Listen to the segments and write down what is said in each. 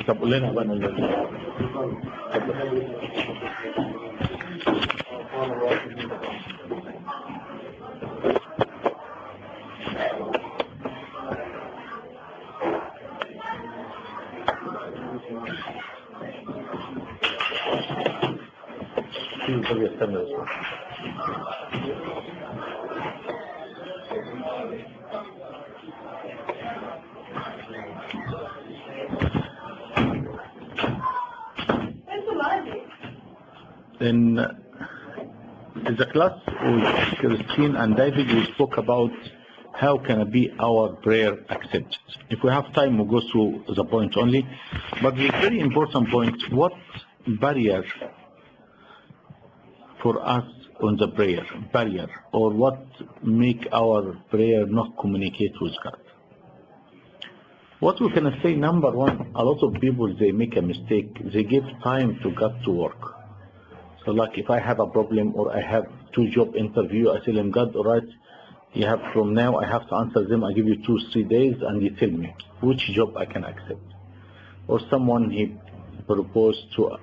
طب قول لنا بقى In the class with Christine and David, we spoke about how can it be our prayer accepted. If we have time, we'll go through the point only. But the very important point, what barrier for us on the prayer, barrier, or what make our prayer not communicate with God? What we can say, number one, a lot of people, they make a mistake. They give time to God to work. So like if I have a problem or I have 2 job interview, I tell him, God, all right, you have from now, I have to answer them. I give you 2-3 days and you tell me which job I can accept. Or someone, he proposed to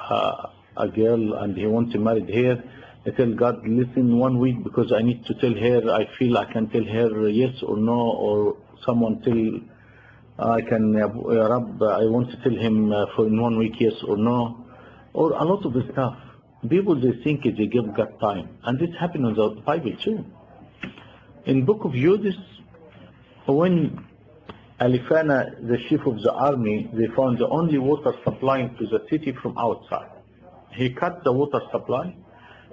a girl and he wants to marry her. I tell God, listen 1 week because I need to tell her, I feel I can tell her yes or no, or someone tell, I can, Rab, I want to tell him for in 1 week yes or no, or a lot of the stuff. People, they think they give God time. And this happened in the Bible too. In book of Judges, when Alifana, the chief of the army, they found the only water supplying to the city from outside. He cut the water supply.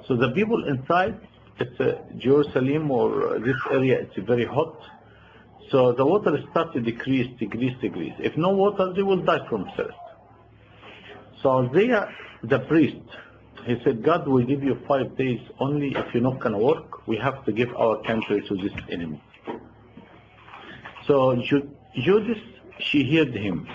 So the people inside, it's Jerusalem or this area, it's very hot. So the water starts to decrease. If no water, they will die from thirst. So there, the priest, he said, God will give you 5 days only. If you're not going to work, we have to give our country to this enemy. So Judith, she heard him.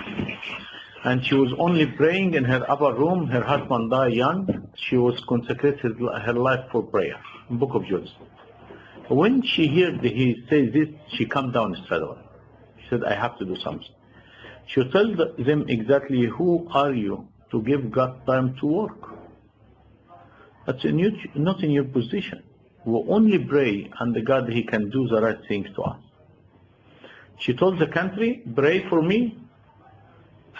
And she was only praying in her upper room. Her husband died young. She was consecrated her life for prayer. In book of Judith. When she heard he say this, she come down straight away. She said, I have to do something. She told them exactly, who are you to give God time to work? That's not in your position. We only pray and the God, he can do the right things to us. She told the country, pray for me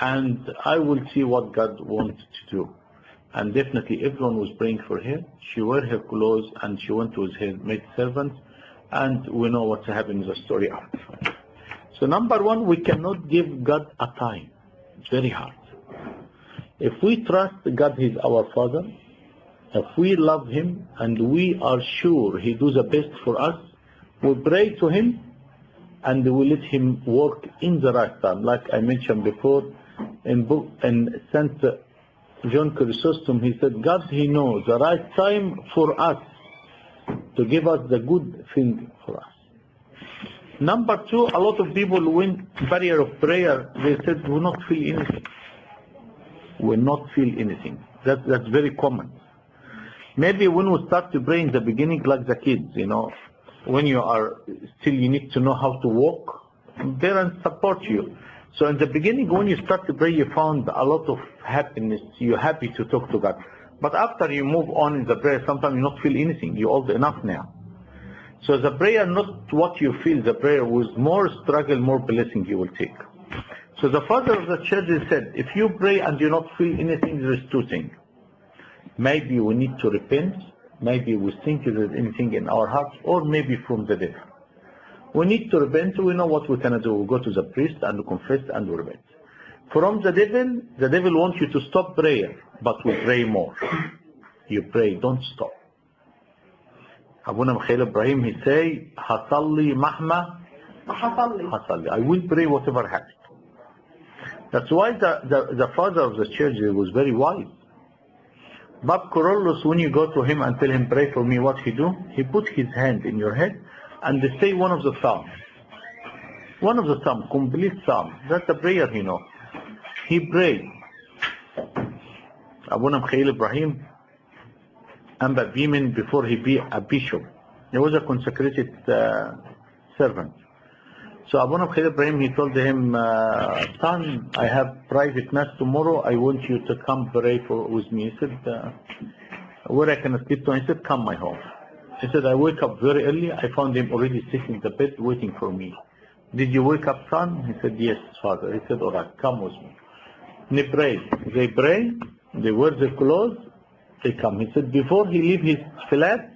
and I will see what God wants to do. And definitely everyone was praying for her. She wore her clothes and she went with her maid servants, and we know what happened in the story after. So number one, we cannot give God a time. It's very hard. If we trust God, he's our Father, if we love him and we are sure he does the best for us, we pray to him and we let him work in the right time. Like I mentioned before, in St. John Chrysostom, he said, God, he knows the right time for us to give us the good thing for us. Number two, a lot of people, when barrier of prayer, they said, will not feel anything. Will not feel anything. That's very common. Maybe when we start to pray in the beginning, like the kids, when you are still, you need to know how to walk, parents support you. So in the beginning, when you start to pray, you found a lot of happiness. You're happy to talk to God. But after you move on in the prayer, sometimes you not feel anything. You're old enough now. So the prayer, not what you feel, the prayer was more struggle, more blessing you will take. So the father of the church said, if you pray and you not feel anything, there is 2 things. Maybe we need to repent. Maybe we think there's anything in our hearts, or maybe from the devil. We need to repent. We know what we can do. We go to the priest and we confess and we repent. From the devil wants you to stop prayer, but we pray more. You pray, don't stop. Abuna Mikhail Ibrahim, he say, Hasalli mahma hasalli. I will pray whatever happens. That's why the father of the church was very wise. Bab Corollos, when you go to him and tell him, pray for me, what he do? He put his hand in your head and they say one of the psalms. One of the psalms, complete psalm. That's the prayer he knows. He prayed. Abuna Mikhail Ibrahim, Amba Beeman before he be a bishop. He was a consecrated servant. So Abuna Khalil Ibrahim, he told him, son, I have private mass tomorrow. I want you to come pray with me. He said, where I can sleep to? He said, come my home. He said, I wake up very early. I found him already sitting in the bed waiting for me. Did you wake up, son? He said, yes, father. He said, all right, come with me. And they prayed. They pray. They wear their clothes. They come. He said, before he leave his flat,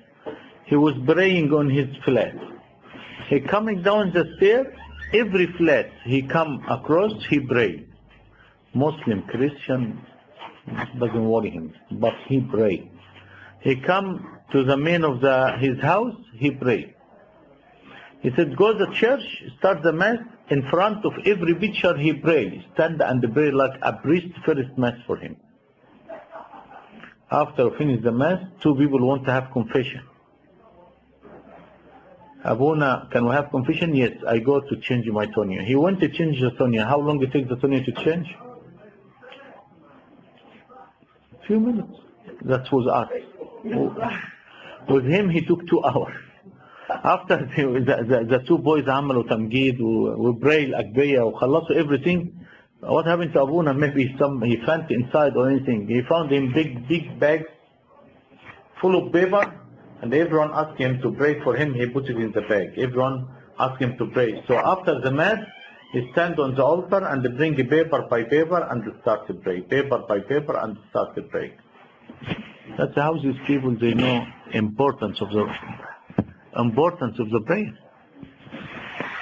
he was praying on his flat. He coming down the stairs, every flat he come across, he pray. Muslim, Christian, doesn't worry him, but he pray. He come to the main of his house, he pray. He said, go to the church, start the mass, in front of every picture he pray. Stand and pray like a priest first mass for him. After finish the mass, two people want to have confession. Abuna, can we have confession? Yes, I go to change my tonia. He went to change the tonia. How long it takes the tonia to change? Few minutes. That was us. With him, he took 2 hours. After the two boys عملوا تمجيد وبراي الأكبية وخلصوا everything, what happened to Abuna? Maybe he found inside or anything. He found him big bags full of paper. And everyone asked him to pray for him, he put it in the bag. Everyone asked him to pray. So after the mass, he stand on the altar and bring paper by paper and start to pray. Paper by paper and start to pray. That's how these people, they know importance of the prayer.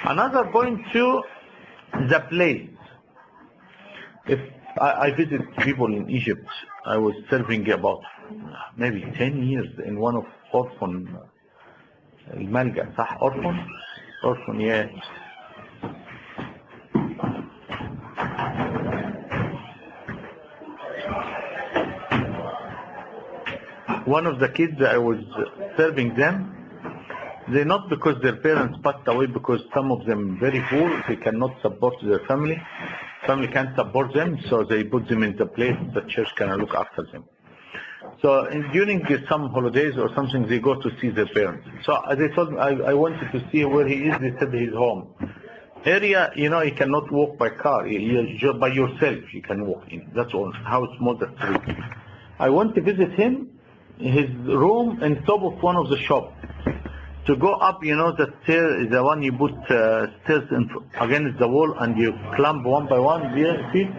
Another point too, the place. If I visit people in Egypt, I was serving about maybe 10 years in one of orphan الملجأ صح orphan yeah. One of the kids I was serving them, they not because their parents passed away, because some of them very poor, they cannot support their family can't support them, so they put them in the place the church can look after them. So during some holidays or something, they go to see their parents. So as I told them, I wanted to see where he is. They said he's home. Area, you cannot walk by car. By yourself, you can walk in. That's all. How small the street. I want to visit him, his room on top of one of the shops. To go up, the stair, the one you put stairs against the wall and you climb one by one. See?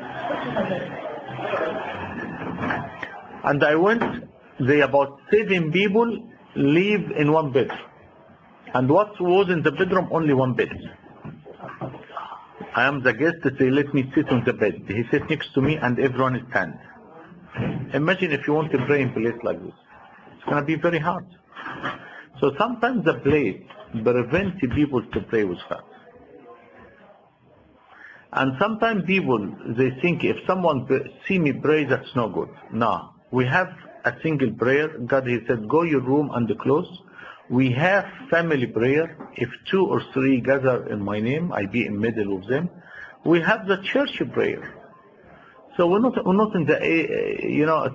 And I went, about 7 people live in one bed. And what was in the bedroom? Only one bed. I am the guest, they let me sit on the bed. He sat next to me and everyone stands. Imagine if you want to pray in a place like this. It's going to be very hard. So sometimes the place prevents people to pray with God. And sometimes people, they think if someone see me pray, that's no good. No. We have a single prayer. God, he said, go your room and close. We have family prayer. If 2 or 3 gather in my name, I be in middle of them. We have the church prayer. So we're not in the,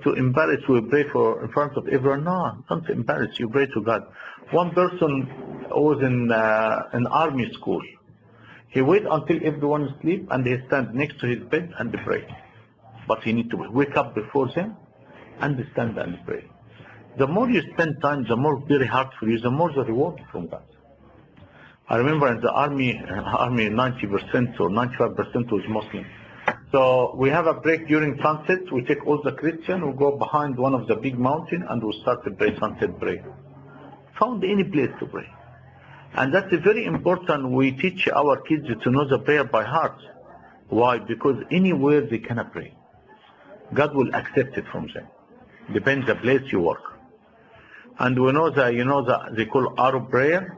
to embarrass, we pray in front of everyone. No, don't embarrass, you pray to God. One person was in an army school. He wait until everyone sleep and he stand next to his bed and pray. But he need to wake up before them and stand and pray. The more you spend time, the more very hard for you, the more the reward from God. I remember in the army 90% or 95% was Muslim. So we have a break during sunset. We take all the Christians, we go behind one of the big mountain and we start to pray sunset prayer. Found any place to pray. And that's very important. We teach our kids to know the prayer by heart. Why? Because anywhere they can pray. God will accept it from them. Depends the place you work. And we know that, they call Arab prayer.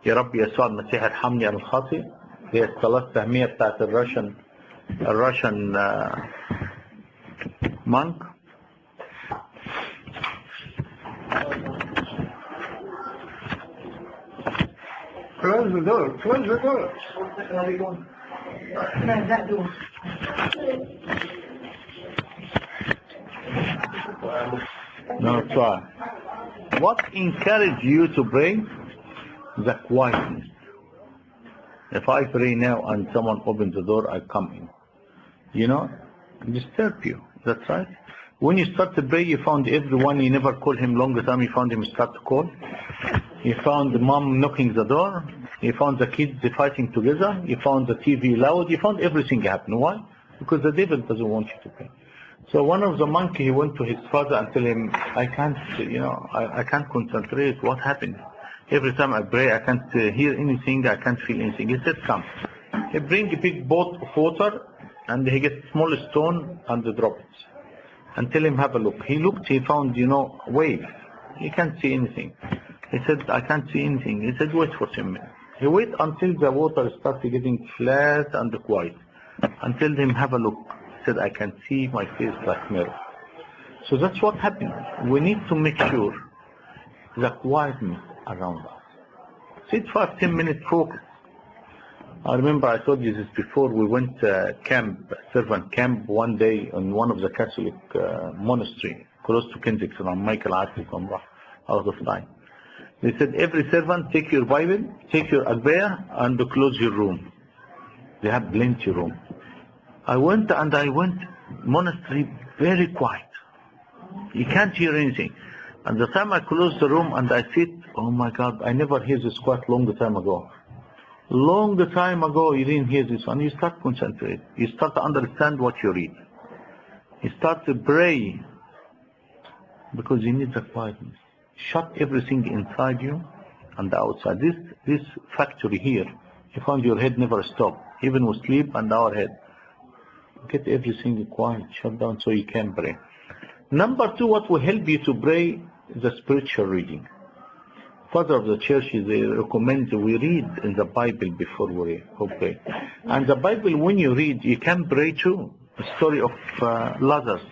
يا رب يسوع المسيح ارحمني أنا الخاطئ. هي الصلاة السهمية بتاعت الراشن monk. Close the door. Close the door. No, that door. No, try. What encouraged you to pray? The quietness. If I pray now and someone opens the door, I come in. You know, disturb you. That's right. When you start to pray, you found everyone, you never call him longer time, you found him start to call. You found the mom knocking the door. You found the kids fighting together. You found the TV loud. You found everything happen. Why? Because the devil doesn't want you to pray. So one of the monkey, he went to his father and told him, I can't, I can't concentrate. What happened? Every time I pray, I can't hear anything. I can't feel anything. He said, come. He bring a big boat of water and he gets small stone and drop it. And tell him, have a look. He looked, he found, waves. He can't see anything. He said, I can't see anything. He said, wait for 10 minutes. He waited until the water started getting flat and quiet. And tell him, have a look. He said, I can see my face like mirror. So that's what happened. We need to make sure the quietness around us. Sit 5-10 minutes focus. I remember I told you this before. We went camp, servant camp, one day in one of the Catholic monastery close to Kensington on Michael Atif out of time. They said, every servant take your Bible, take your Akbaya and close your room. They have plenty room. I went monastery very quiet. You can't hear anything. And the time I close the room and I sit, oh my God, I never hear this quiet long time ago. Long time ago, you didn't hear this one. You start to concentrate. You start to understand what you read. You start to pray because you need the quietness. Shut everything inside you and outside. This factory here, you find your head never stop, even with sleep and our head. Get everything quiet, shut down so you can pray. Number 2, what will help you to pray is the spiritual reading. Father of the churches, they recommend we read in the Bible before we pray. And the Bible, when you read, you can pray too. The story of Lazarus.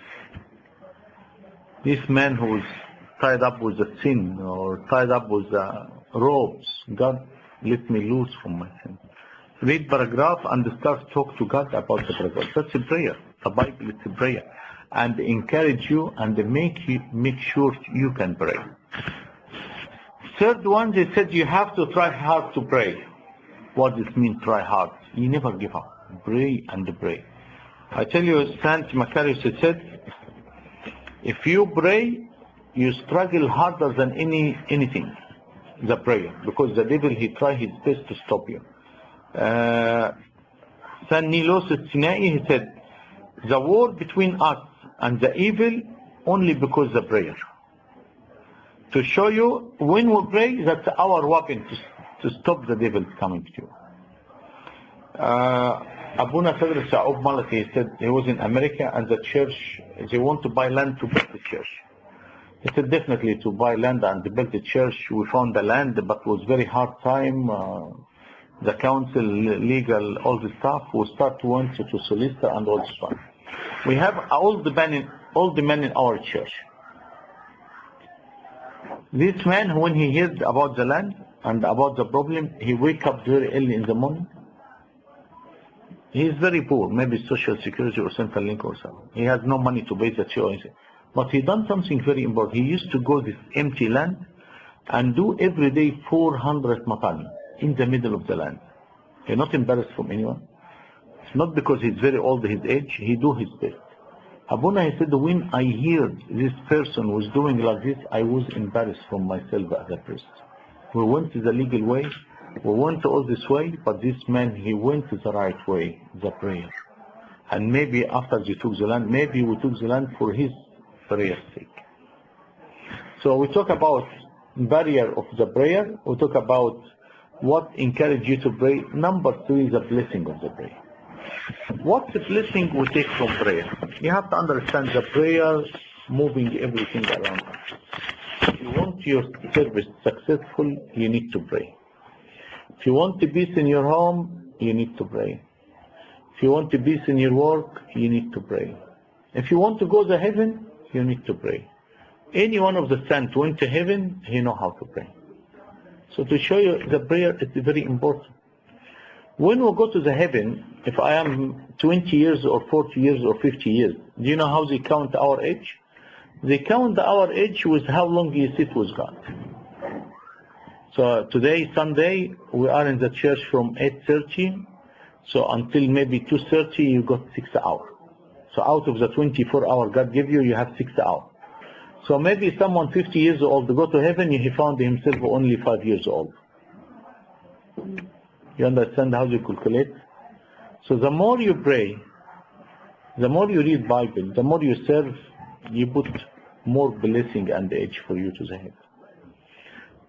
This man who was tied up with a sin or tied up with ropes. God, let me loose from my sin. Read paragraph and start to talk to God about the paragraph. That's a prayer. The Bible is a prayer. And encourage you and make sure you can pray. Third one, they said you have to try hard to pray. What does it mean, try hard? You never give up. Pray and pray. I tell you, Saint Macarius said, if you pray, you struggle harder than anything, the prayer, because the devil, he try his best to stop you. Saint Nilos Sinai, he said, the war between us and the evil only because the prayer. To show you, when we pray, that's our weapon to stop the devil coming to you. Abuna Sadr Sa'ub Malaki, he said, he was in America and the church, they want to buy land to build the church. He said, definitely to buy land and to build the church. We found the land, but it was very hard time. The council, legal, all the stuff, we start to want to solicit and all this stuff. We have all the men in our church. This man, when he heard about the land and about the problem, he wake up very early in the morning. He is very poor, maybe social security or central link or something. He has no money to pay the church. But he done something very important. He used to go this empty land and do every day 400 matani in the middle of the land. He's not embarrassed from anyone. It's not because he's very old, his age, he do his best. Abuna, he said, when I heard this person was doing like this, I was embarrassed from myself as a priest. We went to the legal way, we went all this way, but this man, he went to the right way, the prayer. And maybe after they took the land, maybe we took the land for his prayer's sake. So we talk about barrier of the prayer, we talk about what encouraged you to pray. Number 3 is the blessing of the prayer. What's the blessing we take from prayer? You have to understand the prayer moving everything around us. If you want your service successful, you need to pray. If you want peace in your home, you need to pray. If you want peace in your work, you need to pray. If you want to go to heaven, you need to pray. Any one of the saints went to heaven, he know how to pray. So to show you the prayer is very important. When we go to the heaven, if I am 20 years or 40 years or 50 years, do you know how they count our age? They count our age with how long you sit with God. So today, Sunday, we are in the church from 8:30, so until maybe 2:30, you got 6 hours. So out of the 24 hours God gave you, you have 6 hours. So maybe someone 50 years old go to heaven, he found himself only 5 years old. You understand how you calculate? So the more you pray, the more you read Bible, the more you serve, you put more blessing and age for you to the heaven.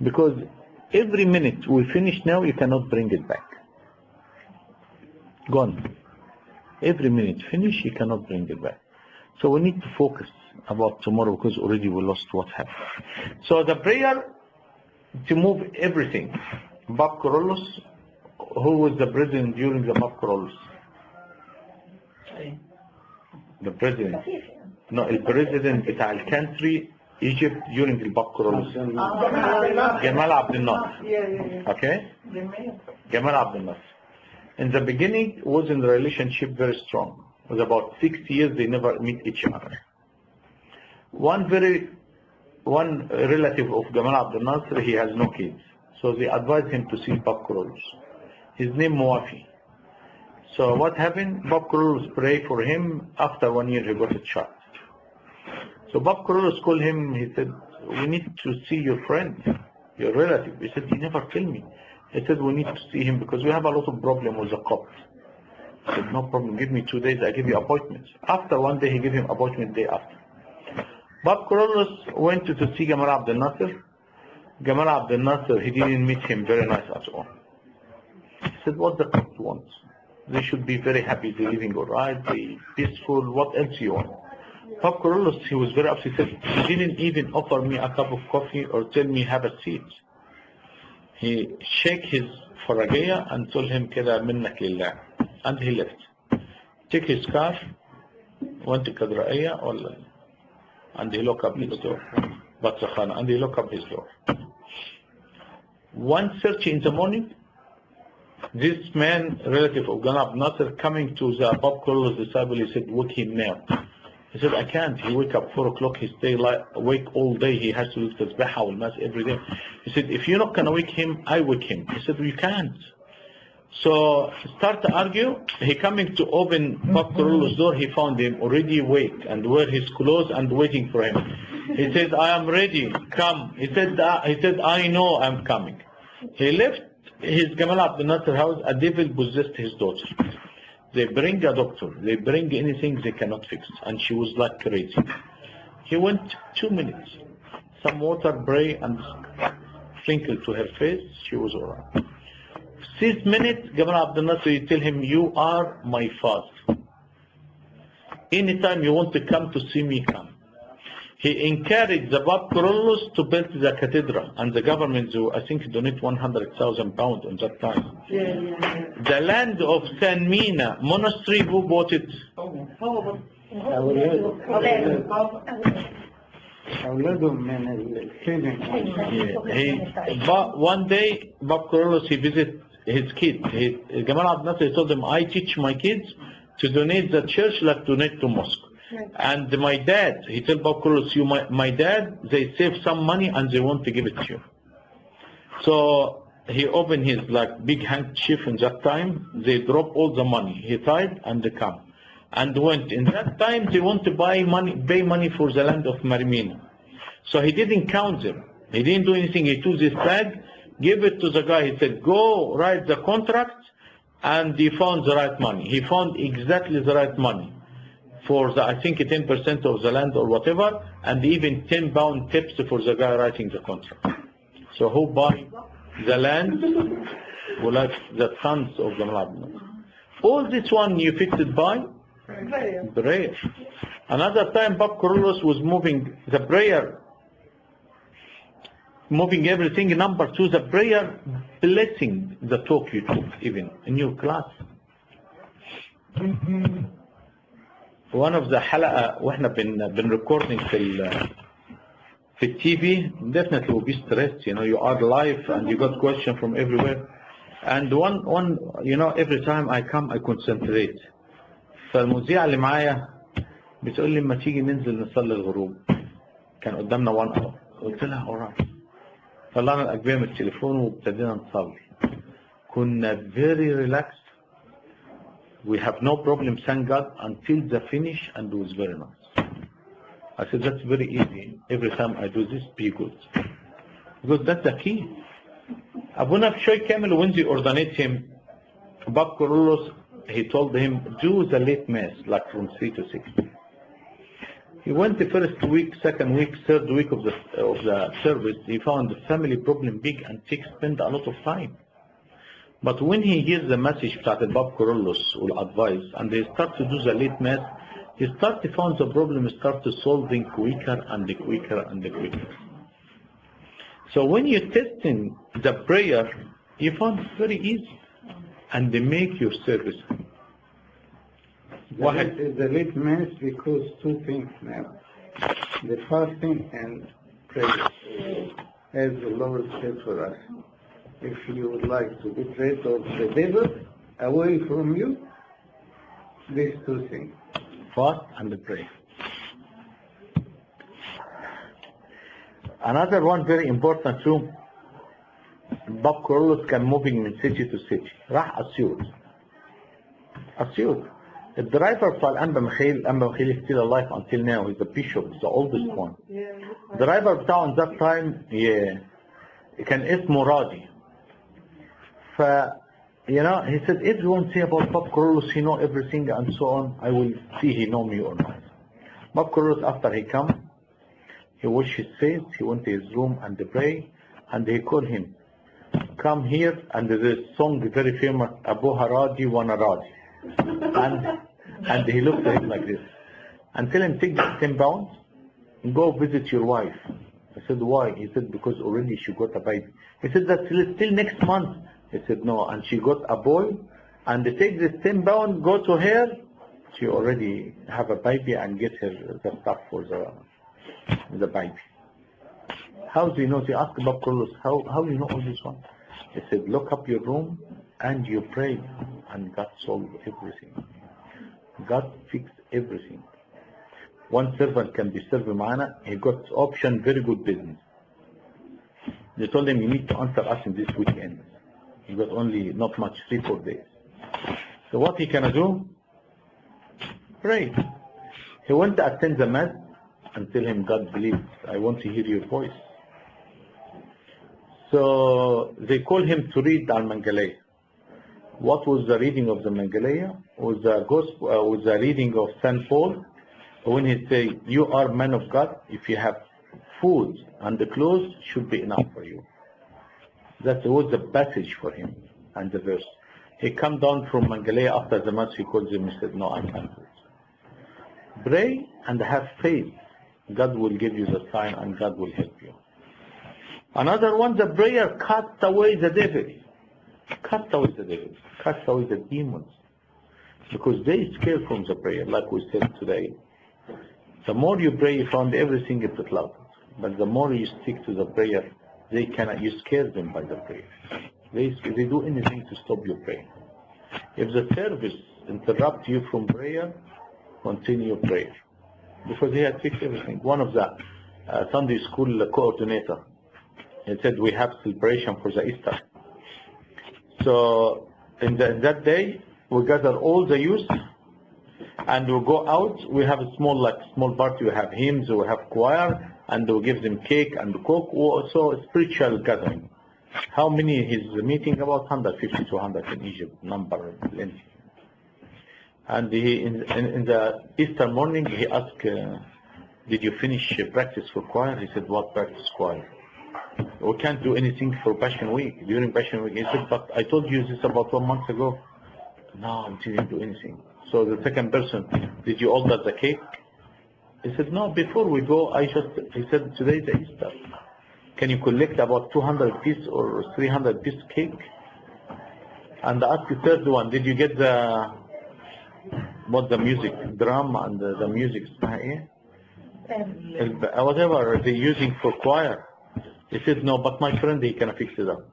Because every minute we finish now, you cannot bring it back. Gone. Every minute finish, you cannot bring it back. So we need to focus about tomorrow because already we lost what happened. So the prayer to move everything. Bob Corollos, who was the president during the Bob Corollos? The president. No, the president بتاع الكانتري Egypt during the Bob Corollos. Gamal Abdel Nasser. Okay? Gamal Abdel Nasser. In the beginning, was in the relationship very strong. It was about 6 years they never meet each other. One relative of Gamal Abdel Nasser, he has no kids. So they advised him to see Bob Corollos. His name Muafi. So what happened? Bob Corollos prayed for him. After 1 year, he got a child. So Bob Corollos called him. He said, we need to see your friend, your relative. He said, he never tell me. He said, we need to see him because we have a lot of problem with the court. I said, no problem. Give me 2 days. I give you appointments. After 1 day, he gave him appointment day after. Bob Corollos went to see Gamal Abdel Nasser. Gamal Abdel Nasser, he didn't meet him very nice at all. He said, what the court wants? They should be very happy. They're living all right. They're peaceful. What else you want? Bob Corollos, he was very upset. He didn't even offer me a cup of coffee or tell me have a seat. He shook his faragaya and told him كذا منك لله. And he left. Took his car, went to Kadra'aya, and he locked up his door. And he locked up his door. 1:30 in the morning, this man, relative of Gamal Abdel Nasser, coming to the Bob Corollos disciple, he said, wake him now. He said, I can't. He wake up 4 o'clock. He stay awake all day. He has to do tasbihah wal mass every day. He said, if you're not going to wake him, I wake him. He said, you can't. So start to argue. He coming to open Bob Corollos' door. He found him already awake and wear his clothes and waiting for him. He said, I am ready. Come. He said, I know I'm coming. He left his Gamal Abdel Nasser house. A devil possessed his daughter. They bring a doctor. They bring anything they cannot fix. And she was like crazy. He went 2 minutes. Some water, spray, and sprinkled to her face. She was all right. 6 minutes, Gamal Abdel Nasser, you tell him, you are my father. Anytime you want to come to see me, come. He encouraged the Bob Corollos to build the cathedral, and the government, I think, donate 100,000 pounds in that time. The land of San Mina Monastery, who bought it? One day, Bob Corollos, he visited his kids. Gamal Abdel Nasser told them, I teach my kids to donate the church like donate to mosque. And my dad, he told Bob Corollos, my dad, they save some money and they want to give it to you. So he opened his big handkerchief in that time. They drop all the money. He tied and they come. And went. In that time, they want to pay money for the land of Marmina. So he didn't count them. He didn't do anything. He took this bag, gave it to the guy. He said, go write the contract. And he found the right money. He found exactly the right money for I think 10% of the land or whatever, and even 10 pound tips for the guy writing the contract. So who buy the land? Well, like the sons of Gamal Abdel Nasser. All this one you fixed it by prayer. Another time Bob Corollos was moving the prayer, moving everything. Number 2, the prayer blessing the talk you took even in your class. One of the حلقة واحنا been recording في TV, definitely will be stressed. You are live and you got questions from everywhere. And one every time I come I concentrate. فالمذيعة اللي معايا بتقول لي ما تيجي ننزل نصلي الغروب. كان قدامنا 1 hour. قلت لها alright. طلعنا الأجبية من التليفون وابتدينا نصلي. كنا very relaxed. We have no problem, thank God, until the finish, and it was very nice. I said, that's very easy. Every time I do this, be good. Because that's the key. Abuna Bishoy Kamil, when they ordinate him, Bob Corullos, he told him, do the late mass, like from 3 to 6. He went the first week, second week, third week of the service. He found the family problem big and spent a lot of time. But when he hears the message that Bob Corullos will advise, and they start to do the late mass, he start to find the problem, start to solving quicker and quicker and quicker. So when you're testing the prayer, you find it very easy, and they make your service. The late mass because two things now. The fasting and prayer. As the Lord said for us, if you would like to get rid of the devil away from you, these two things. Fast and pray. Another one very important too, Bob Corullos can moving من city to city. راح أسيوط. The driver بتاع الأنبا مخيل is still alive until now. He's the bishop, the oldest one. The driver بتاعه in that time كان اسمه راضي. He said, everyone say about Bob Corullos, he know everything and so on. I will see he know me or not. Bob Corullos, after he come, he washed his face, he went to his room and pray, and they called him, come here, and there's a song very famous, Abu Haradi Wanaradi. And he looked at him like this, and tell him, take the 10 pounds, and go visit your wife. I said, why? He said, because already she got a baby. He said, that's still next month. He said, no, and she got a boy, and they take this 10 pounds, go to her, she already have a baby, and get her the stuff for the baby. How do you know? They asked Bob Corullos, how do you know all this one? He said, look up your room, and you pray, and God solved everything. God fixed everything. One servant can be served معنا, he got option, very good business. They told him, you need to answer us in this weekend. He got only not much, 3-4 days. So what he can do? Pray. He went to attend the mass and tell him, God, please, I want to hear your voice. So they called him to read Al-Mangalaya. What was the reading of the Mangalaya? Was the gospel, was the reading of St. Paul, when he say, you are man of God, if you have food and the clothes, should be enough for you. That was the passage for him and the verse. He come down from Mangalaya after the mass, he called him and said, no, I can't do it. Pray and have faith. God will give you the sign and God will help you. Another one, the prayer cast away the devil. Cast away the devil. Cast away the demons. Because they scare from the prayer, like we said today. The more you pray, you find everything is clouded. But the more you stick to the prayer, you scare them by the prayer. They do anything to stop your prayer. If the service interrupts you from prayer, continue prayer. Because he had fixed everything. One of the Sunday school coordinator, he said, we have celebration for the Easter. So in that day, we gather all the youth, and we go out. We have a small party. We have hymns, we have choir, and we give them cake and coke. So a spiritual gathering. How many is the meeting? About 150 to 100 in Egypt, number plenty. And he in the Easter morning, he asked, did you finish practice for choir? He said, what practice choir? We can't do anything for Passion Week. During Passion Week, he said, but I told you this about 1 month ago. No, I didn't do anything. So the second person, did you order the cake? He said, no, before we go, he said, today is Easter. Can you collect about 200 piece or 300 piece cake? And I asked the third one, did you get the music, drum and the music, whatever they're using for choir? He said, no, but my friend, he can fix it up.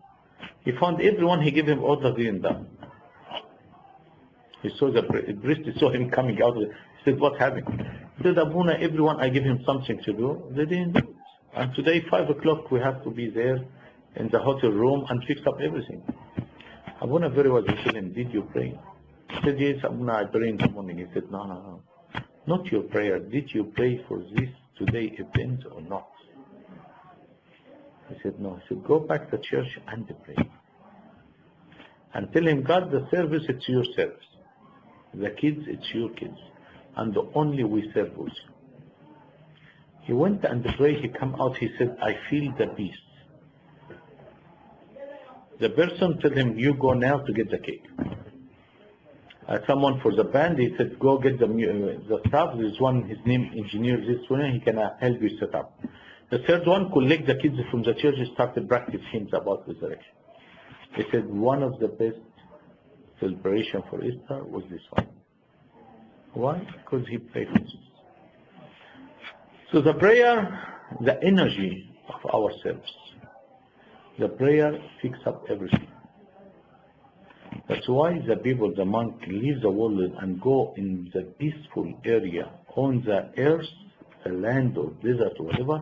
He found everyone, he gave him order, didn't done. He saw the priest, he saw him coming out. He said, what happened? Said, Abuna, everyone I give him something to do, they didn't do it. And today, 5 o'clock, we have to be there in the hotel room and fix up everything. Abuna very well, he said him, did you pray? He said, yes, Abuna, I pray in the morning. He said, no. Not your prayer. Did you pray for this today event or not? He said, no. He said, go back to church and pray. And tell him, God, the service, it's your service. The kids, it's your kids. And only we serve with you. He went and prayed, he come out, he said, I feel the peace. The person told him, you go now to get the cake. Someone for the band, he said, go get the staff. There's one, his name, engineer, this one, he can help you set up. The third one, collect the kids from the church, started practice hymns about resurrection. He said, one of the best celebration for Easter was this one. Why? Because he prayed for Jesus. So the prayer, the energy of ourselves. The prayer fix up everything. That's why the people, the monk, leave the world and go in the peaceful area on the earth, the land or desert or whatever,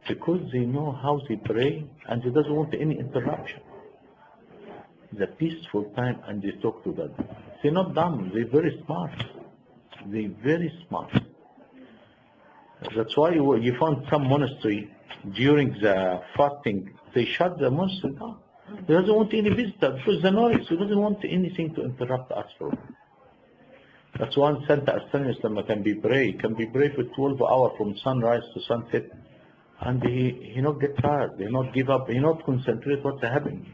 because they know how they pray and they doesn't want any interruption. The peaceful time and they talk to God. They're not dumb, they're very smart. They're very smart. That's why you found some monastery during the fasting, they shut the monastery down. He doesn't want any visitor because the noise, he doesn't want anything to interrupt us from. That's why Santa Astanius can be brave for 12 hours from sunrise to sunset, and he not get tired, he not give up, he not concentrate what's happening.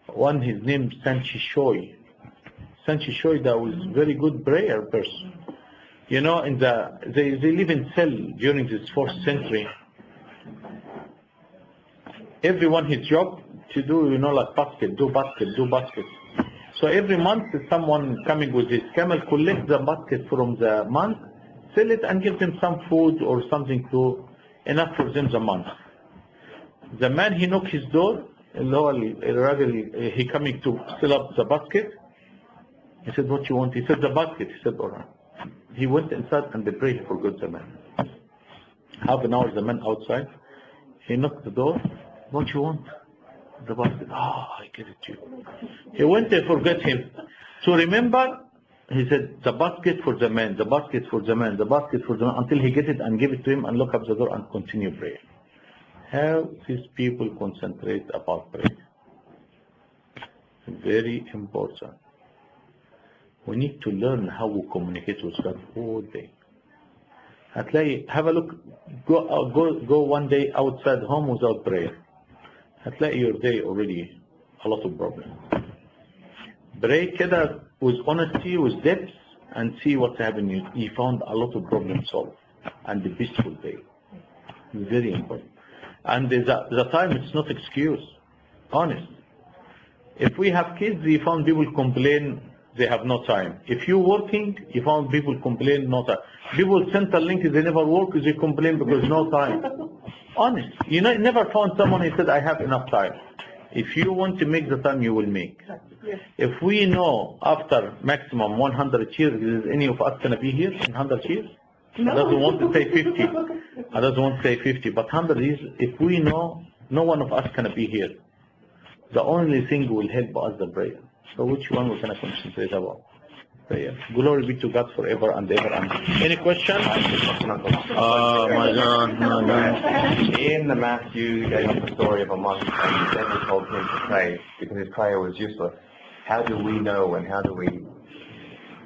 One, his name Sanchishoy. Sanchishoy, that was very good prayer person. You know, they live in cell during this 4th century. Everyone his job to do, you know, like basket. So every month someone coming with his camel, collect the basket from the month, sell it and give them some food or something to enough for them the month. The man, he knocked his door, he coming to fill up the basket. He said, what you want? He said, the basket. He said, all right. He went inside and they prayed, he forgot the man. Half an hour, the man outside. He knocked the door. What you want? The basket. I give it to you. He went and forgot him. So remember, he said, the basket for the man, the basket for the man, the basket for the man, until he get it and give it to him and lock up the door and continue prayer. How these people concentrate about prayer. Very important. We need to learn how we communicate with God all day. Have a look, go one day outside home without prayer. هتلاقي your day already a lot of problems. Pray كده with honesty, with depth, and see what's happening. You found a lot of problems solved and the peaceful day. Very important. And the time, it's not excuse. Honest. If we have kids, you found people complain they have no time. If you're working, you found people complain no time. People send a link, they never work, they complain because no time. Honest. You know, never found someone who said, I have enough time. If you want to make the time, you will make. Yes. If we know after maximum 100 years, is any of us going to be here in 100 years? No. I doesn't want to say 50. I doesn't want to say 50, but 100 years, if we know no one of us going to be here, the only thing will help us the prayer. So which one we're going to concentrate about? Prayer. Glory be to God forever and ever. Any question? Oh my God. In the Matthew, you gave us the story of a monk and the devil told him to pray because his prayer was useless. How do we know and how do we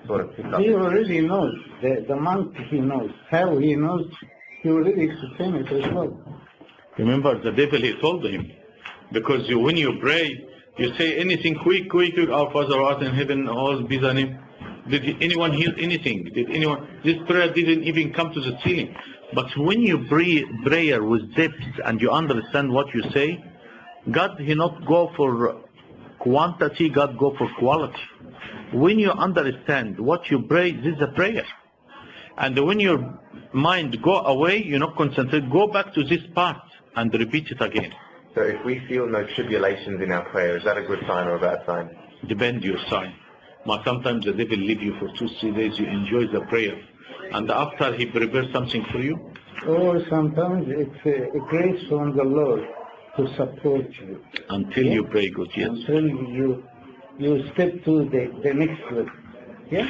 sort of pick up? He already knows. The monk, he knows. How he knows, he already explained it as well. Remember, the devil, he told him. Because when you pray, you say anything quick, our Father who art in heaven, all be thy name. Did anyone hear anything? This prayer didn't even come to the ceiling. But when you pray prayer with depth and you understand what you say, God, he not go for quantity, God go for quality. When you understand what you pray, this is a prayer. And when your mind go away, you not concentrate, go back to this part and repeat it again. So if we feel no tribulations in our prayer, is that a good sign or a bad sign? Depend your sign. But sometimes the devil leave you for 2-3 days, you enjoy the prayer. and after he prepares something for you? Or sometimes it's a grace from the Lord to support you. Until you pray good, yes. Until you step to the next level. Yeah?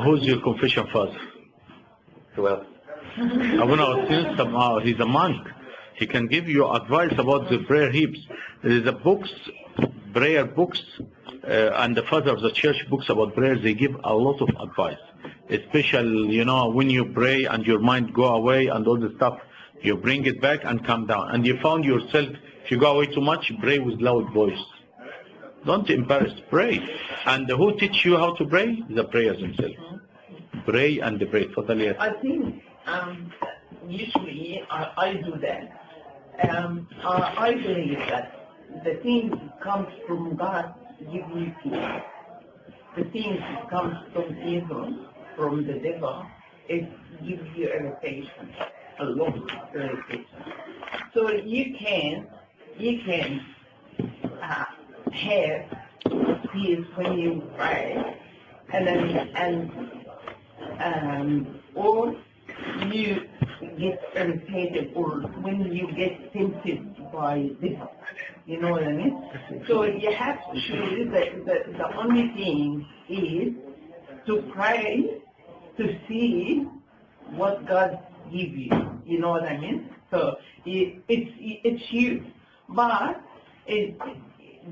Who's your confession father? Who else? Abuna Hussein somehow, he's a monk. He can give you advice about the prayer heaps. There is a books, prayer books, and the father of the church books about prayers. They give a lot of advice. Especially, when you pray and your mind go away and all the stuff, you bring it back and come down. And you found yourself, if you go away too much, pray with loud voice. Don't embarrass, pray. And who teach you how to pray? The prayers themselves. Pray and pray. Totally. I think usually I do that. I believe that the things comes from God give you peace. The things comes from evil, from the devil, it gives you irritation, a lot of irritation. So you can have peace when you pray, or you get irritated, or when you get tempted by this. You know what I mean? So you have to, the only thing is to pray to see what God gives you. You know what I mean? So it's you. But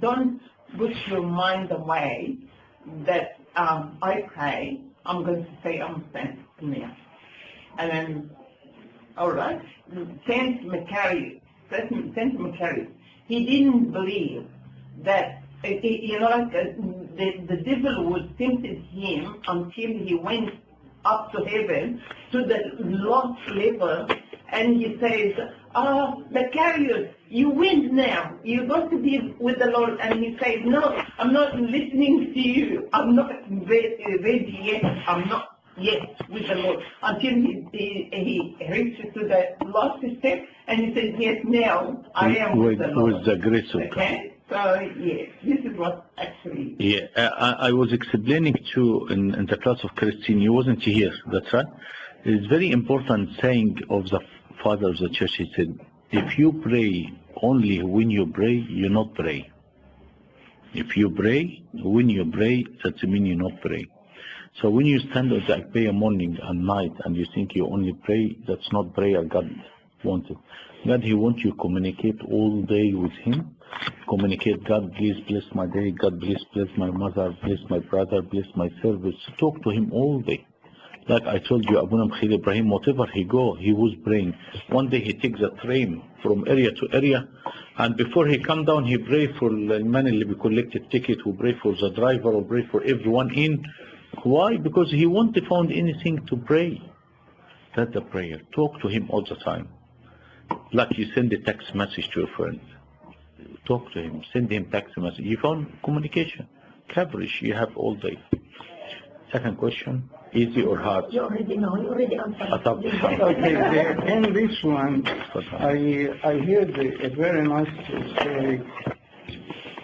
don't push your mind away that I pray, I'm going to say I'm sent to me. And then, all right, Saint Macarius, he didn't believe that, the devil would tempt him until he went up to heaven, to the last level, and he says, Macarius, you win now. You're going to be with the Lord. And he says, no, I'm not listening to you. I'm not ready yet. I'm not yet with the Lord. Until he reaches to the last step, and he says, yes, now I am with the Lord. With the grace of God. Okay? So, yes, this is what actually... Yeah, I was explaining to in the class of Christine, you wasn't here, that's right? It's very important saying of the father of the church. He said, if you pray only when you pray, you not pray. If you pray, when you pray, that means you not pray. So when you stand at the prayer morning and night and you think you only pray, that's not prayer God wanted. God, He wants you to communicate all day with Him. Communicate, God, please bless my day. God, please bless my mother, bless my brother, bless my service. Talk to Him all day. Like I told you, Abuna Mkhil Ibrahim, whatever he go, he was praying. One day he takes a train from area to area, and before he come down, he pray for the man who be collected ticket, who pray for the driver, who pray for everyone in. Why? Because he won't find anything to pray. That's the prayer. Talk to him all the time. Like you send a text message to your friend. Talk to him. Send him text message. You found communication. Coverage you have all day. Second question. Easy or hard? You already know. You already answered. Okay, in this one, I heard a very nice story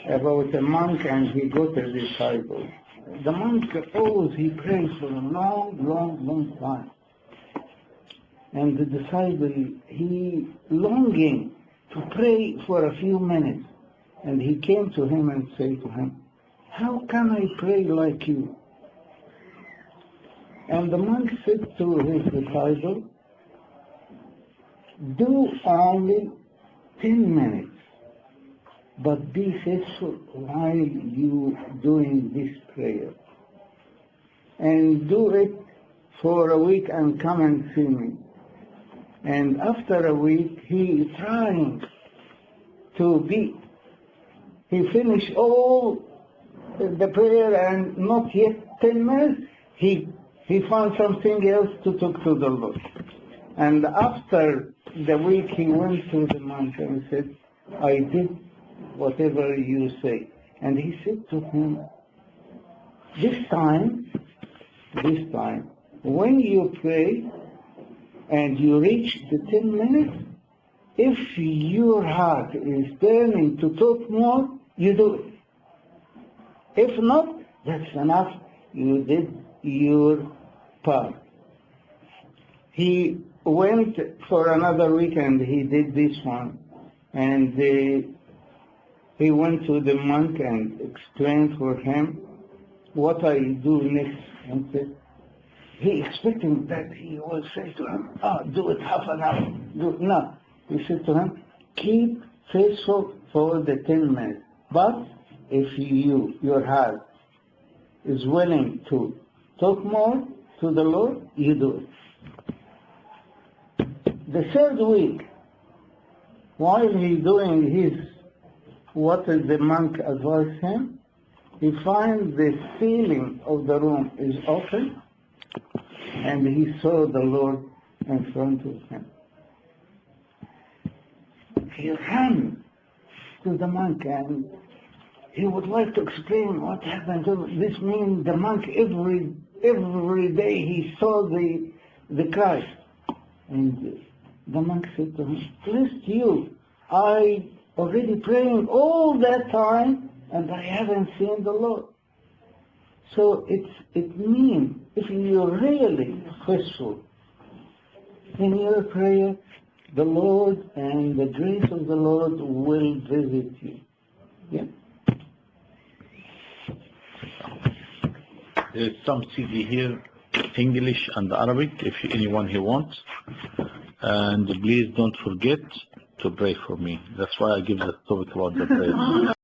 about a monk and he got a disciple. The monk always he prays for a long time. And the disciple, he longing to pray for a few minutes. And he came to him and said to him, how can I pray like you? And the monk said to his disciple, do only 10 minutes, but be faithful while you doing this prayer. And do it for a week and come and see me. And after a week, he trying to he finished all the prayer and not yet 10 minutes, he found something else to talk to the Lord. And after the week, he went to the monk and said, I did whatever you say. And he said to him, this time, when you pray and you reach the 10 minutes, if your heart is turning to talk more, you do it. If not, that's enough. You did your part. he went for another weekend. He did this one, and he went to the monk and explained for him what I do next. And said, he expecting that he will say to him, do it half an hour. No. He said to him, keep faithful for the 10 minutes. But if your heart is willing to talk more to the Lord, you do it. The third week, while he's doing what the monk advised him, he finds the ceiling of the room is open, and he saw the Lord in front of him. He ran to the monk, and he would like to explain what happened. This means the monk every day he saw the Christ. And the monk said to him, "Blessed you, I already praying all that time, and I haven't seen the Lord." So it means if you're really faithful in your prayer, the Lord and the grace of the Lord will visit you. Yeah. There's some CD here, English and Arabic, if anyone here wants. And please don't forget to pray for me. That's why I give the topic about the prayer.